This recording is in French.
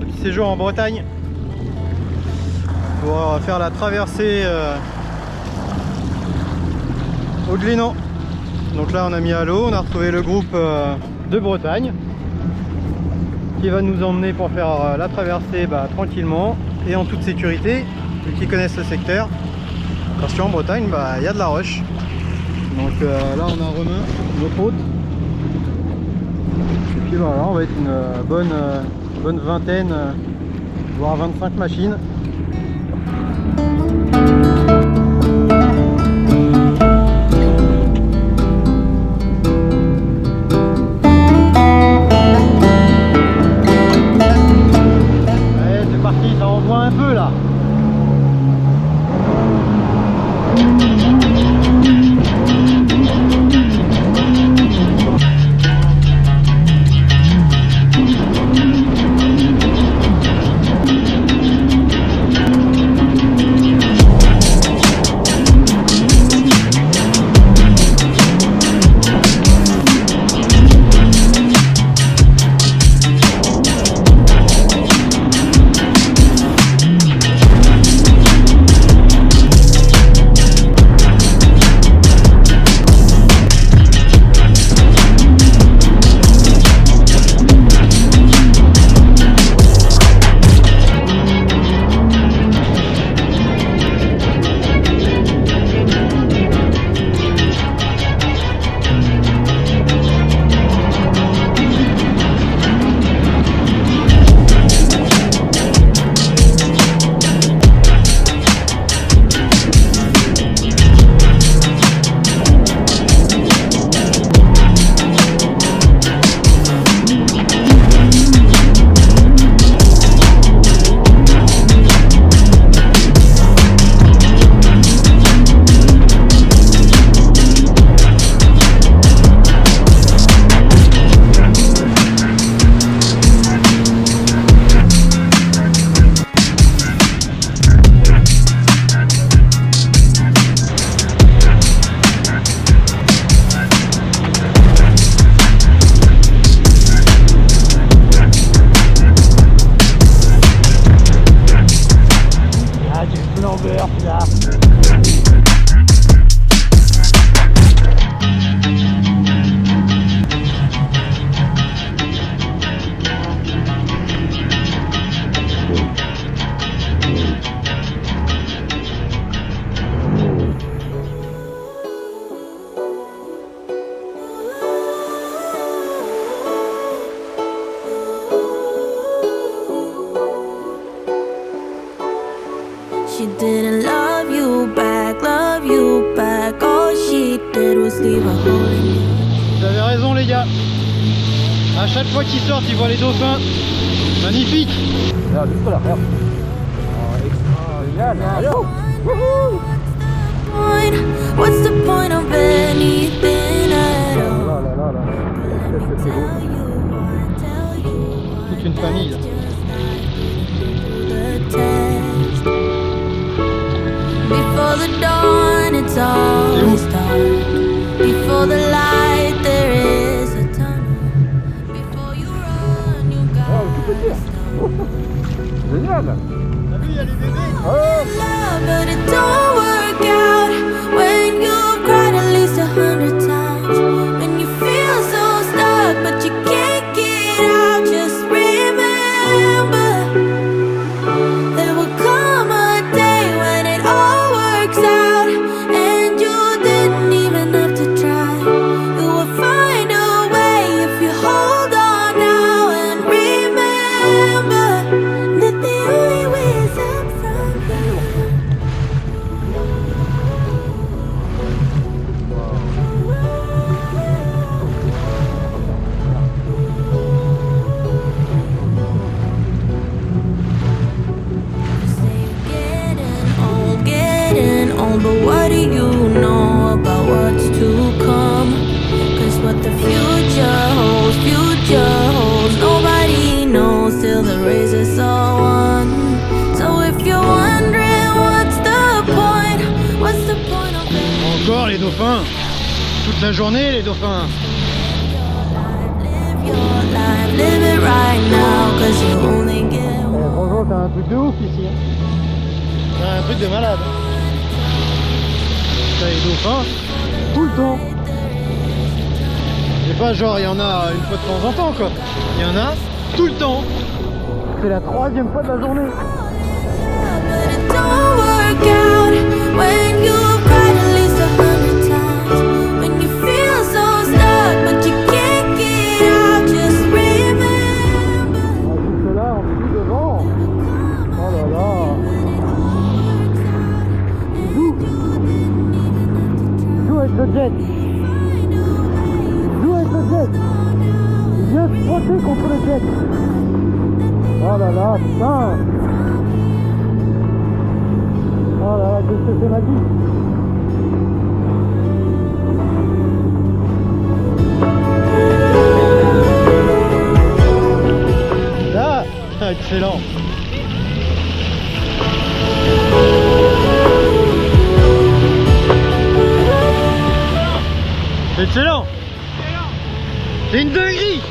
petit séjour en Bretagne pour faire la traversée au Glénan. Donc là on a mis à l'eau, on a retrouvé le groupe de Bretagne qui va nous emmener pour faire la traversée tranquillement et en toute sécurité, vu qu'ils connaissent le secteur, parce qu'en Bretagne il y a de la roche. Donc là on a Romain, notre hôte, et puis là on va être une bonne vingtaine, voire 25 machines. Un peu là. She didn't love you back, all she did was leave a hole in you. Vous avez raison les gars. À chaque fois qu'ils sortent, ils voient les dauphins. Magnifique. Regarde, juste là, regarde. Génial, allô. What's the point of anything at all? Toute une famille là. Before the dawn, it's always dark. Before the light, there is a tunnel. Before you run, you gotta stop. Génial. T'as vu, il y a les bébés. Love, but it don't work out when you've cried at least 100 times. When you feel so stuck, but you can't get out. Just remember, there will come a day when it all works out, and you didn't even have to try. You will find a way if you hold on now and remember that the only way is up from here. You say you're getting old, but what do you know about what's to come? 'Cause what the future holds, nobody knows till the race is all won. So if you're wondering what's the point of it? Encore les dauphins. Toute la journée les dauphins. Live your life, live it right now, 'cause you only get t'as un truc de ouf ici. T'as un truc de malade. T'as les dauphins tout le temps. C'est pas genre il y en a une fois de temps en temps quoi. Il y en a tout le temps. C'est la 3e fois de la journée. Le jet. Joue avec le jet. Viens se frotter contre le jet. Oh là là, putain. Oh là là, qu'est-ce que c'est magique. Là, excellent. Excellent. C'est une dinguerie.